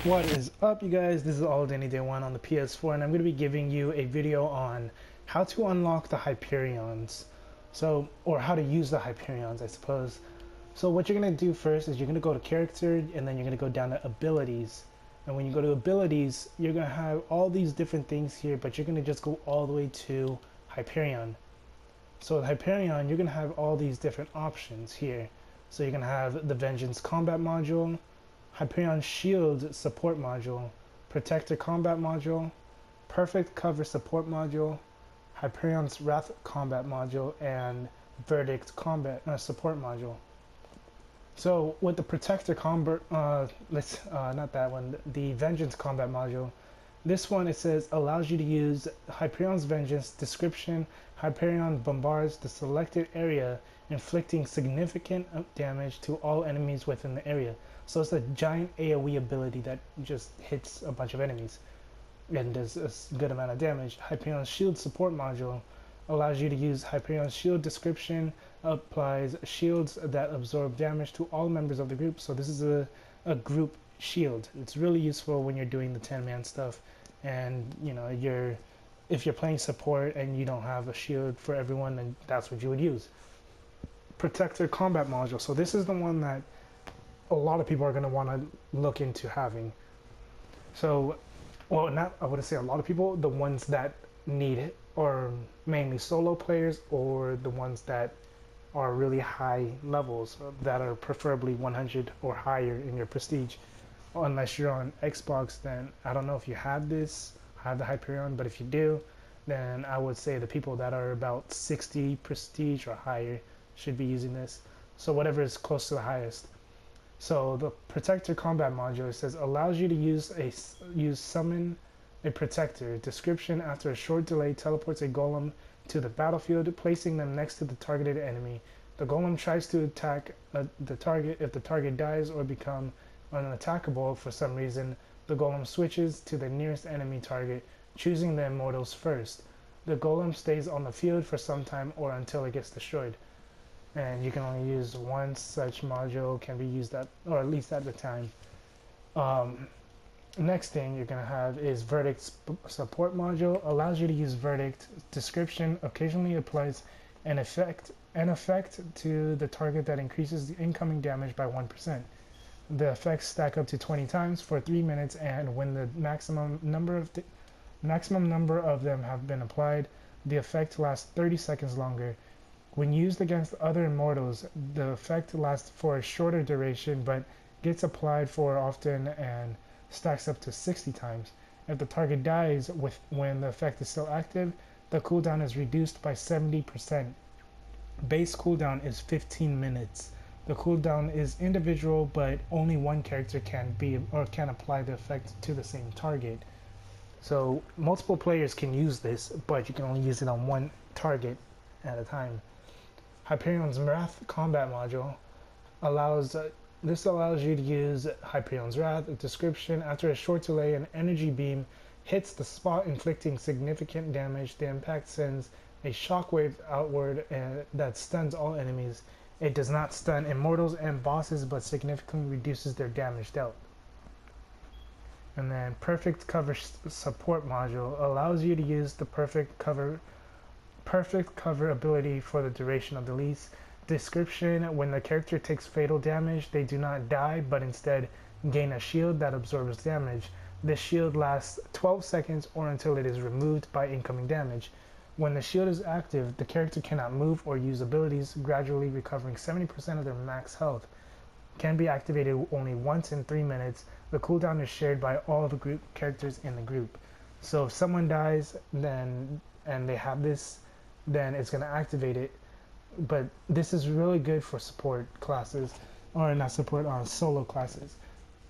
What is up, you guys? This is All Danny Day 1 on the PS4, and I'm going to be giving you a video on how to unlock the Hyperions. Or how to use the Hyperions, I suppose. So what you're going to do first is you're going to go to Character, and then you're going to go down to Abilities. And when you go to Abilities, you're going to have all these different things here, but you're going to just go all the way to Hyperion. So with Hyperion, you're going to have all these different options here. So you're going to have the Vengeance Combat Module, Hyperion Shield Support Module, Protector Combat Module, Perfect Cover Support Module, Hyperion's Wrath Combat Module, and Verdict Combat Support Module. So with the Protector Combat, not that one, the Vengeance Combat Module, this one, it says, allows you to use Hyperion's Vengeance description. Hyperion bombards the selected area, inflicting significant damage to all enemies within the area. So it's a giant AoE ability that just hits a bunch of enemies and does a good amount of damage. Hyperion's Shield Support Module allows you to use Hyperion's Shield description, applies shields that absorb damage to all members of the group. So this is a group shield. It's really useful when you're doing the 10-man stuff, and if you're playing support and you don't have a shield for everyone, then that's what you would use. Protector Combat Module. So this is the one that a lot of people are going to want to look into having. So, well, not, I wouldn't say a lot of people, the ones that need it, or mainly solo players, or the ones that are really high levels, that are preferably 100 or higher in your prestige. Unless you're on Xbox, then I don't know if you have the Hyperion, but if you do, then I would say the people that are about 60 prestige or higher should be using this. So whatever is close to the highest. So the Protector Combat Module, it says, allows you to use summon a Protector. Description: after a short delay, teleports a Golem to the battlefield, placing them next to the targeted enemy. The Golem tries to attack the target. If the target dies or become unattackable for some reason, the Golem switches to the nearest enemy target, choosing the Immortals first. The Golem stays on the field for some time or until it gets destroyed. And you can only use one such module, can be used at, or at least at the time. Next thing you're going to have is Verdict Support Module. Allows you to use Verdict. Description: occasionally applies an effect to the target that increases the incoming damage by 1%. The effects stack up to 20 times for 3 minutes, and when the maximum number of them have been applied, the effect lasts 30 seconds longer. When used against other immortals, the effect lasts for a shorter duration but gets applied for often and stacks up to 60 times. If the target dies when the effect is still active, the cooldown is reduced by 70%. Base cooldown is 15 minutes. The cooldown is individual, but only one character can apply the effect to the same target. So multiple players can use this, but you can only use it on one target at a time. Hyperion's Wrath Combat Module allows you to use Hyperion's Wrath. Description: after a short delay, an energy beam hits the spot, inflicting significant damage. The impact sends a shockwave outward that stuns all enemies. It does not stun immortals and bosses, but significantly reduces their damage dealt. And then Perfect Cover Support Module allows you to use the Perfect Cover ability for the duration of the lease. Description: when the character takes fatal damage, they do not die, but instead gain a shield that absorbs damage. This shield lasts 12 seconds or until it is removed by incoming damage. When the shield is active, the character cannot move or use abilities, gradually recovering 70% of their max health. Can be activated only once in 3 minutes. The cooldown is shared by all the group characters in the group. So if someone dies and they have this, then it's going to activate it. But this is really good for support classes, or not support, solo classes.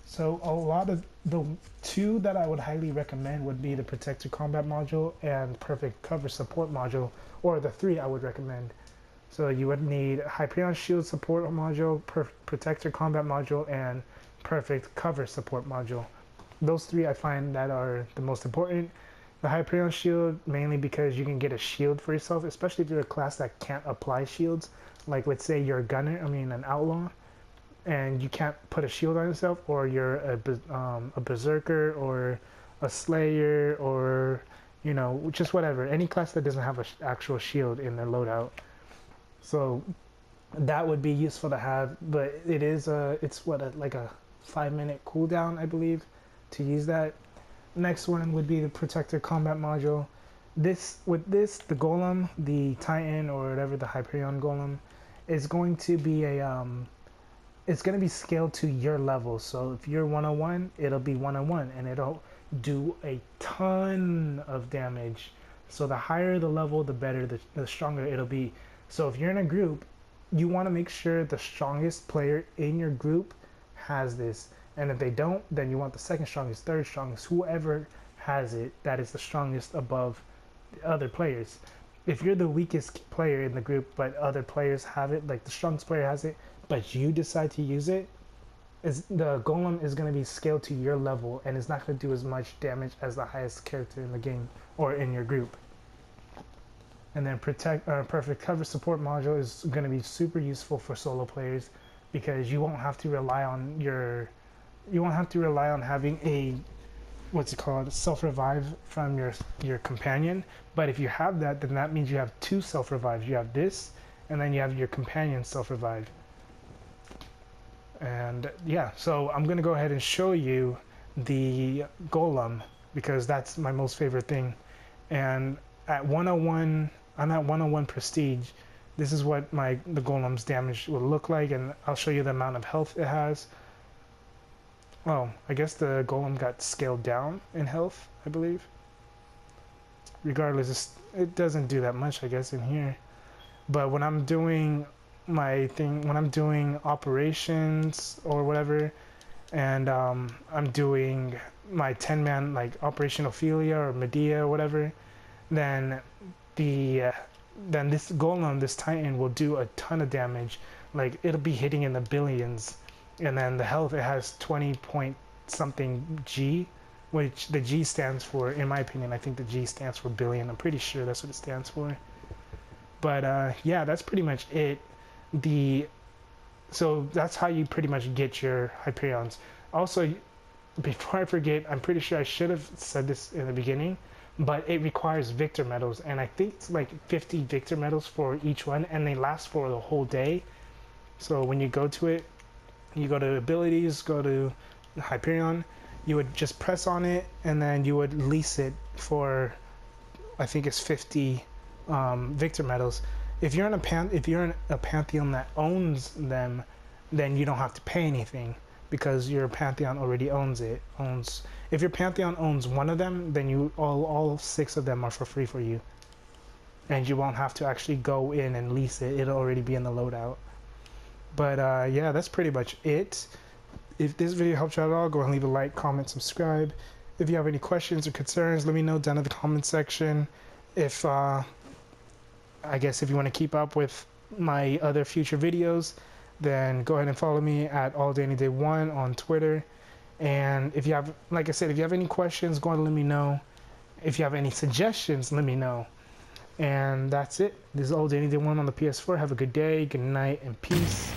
So a lot of the two that I would highly recommend would be the Protector Combat Module and Perfect Cover Support Module, or the three I would recommend. So you would need Hyperion Shield Support Module, Protector Combat Module, and Perfect Cover Support Module. Those three I find that are the most important. The Hyperion Shield, mainly because you can get a shield for yourself, especially if you're a class that can't apply shields. Like, let's say you're an outlaw, and you can't put a shield on yourself, or you're a berserker or a slayer, or you know, just whatever, any class that doesn't have an actual shield in their loadout. So that would be useful to have, but it is it's what, like a 5-minute cooldown, I believe, to use that. Next one would be the Protector Combat Module. The Golem, the Titan, or whatever, the Hyperion Golem, is going to be it's going to be scaled to your level. So if you're 101, it'll be 101, and it'll do a ton of damage. So the higher the level, the better, the stronger it'll be. So if you're in a group, you want to make sure the strongest player in your group has this. And if they don't, then you want the second strongest, third strongest, whoever has it that is the strongest above the other players. If you're the weakest player in the group, but other players have it, like the strongest player has it, but you decide to use it, the Golem is going to be scaled to your level, and it's not going to do as much damage as the highest character in the game or in your group. And then Perfect Cover Support Module is going to be super useful for solo players, because you won't have to rely on having a self-revive from your companion. But if you have that, then that means you have two self-revives. You have this, and then you have your companion self-revive. And yeah, so I'm gonna go ahead and show you the Golem, because that's my most favorite thing. And at 101, I'm at 101 prestige. This is what the Golem's damage will look like, and I'll show you the amount of health it has. Oh, I guess the Golem got scaled down in health, I believe. Regardless, it doesn't do that much, I guess, in here. But when I'm doing my thing, when I'm doing operations or whatever, and I'm doing my 10-man, like Operation Ophelia or Medea or whatever, then this Golem, this Titan, will do a ton of damage. Like, it'll be hitting in the billions. And then the health, it has 20 point something G, which the G stands for, in my opinion, I think the G stands for billion. I'm pretty sure that's what it stands for. But yeah, that's pretty much it. So that's how you pretty much get your Hyperions. Also, before I forget, I'm pretty sure I should have said this in the beginning, but it requires Victor medals, and I think it's like 50 Victor medals for each one, and they last for the whole day. So when you go to it, you go to abilities, go to Hyperion, you would just press on it, and then you would lease it for, I think it's 50 Victor medals. If you're in a pantheon that owns them, then you don't have to pay anything, because your pantheon already owns it. If your pantheon owns one of them, then all 6 of them are for free for you, and you won't have to actually go in and lease it. It'll already be in the loadout. But yeah, that's pretty much it. If this video helped you out at all, go ahead and leave a like, comment, subscribe. If you have any questions or concerns, let me know down in the comment section. If I guess if you want to keep up with my other future videos, then go ahead and follow me at AllDailyDay1 on Twitter. And if you have, like I said, if you have any questions, go ahead and let me know. If you have any suggestions, let me know. And that's it. This is AllDailyDay1 on the PS4. Have a good day, good night, and peace.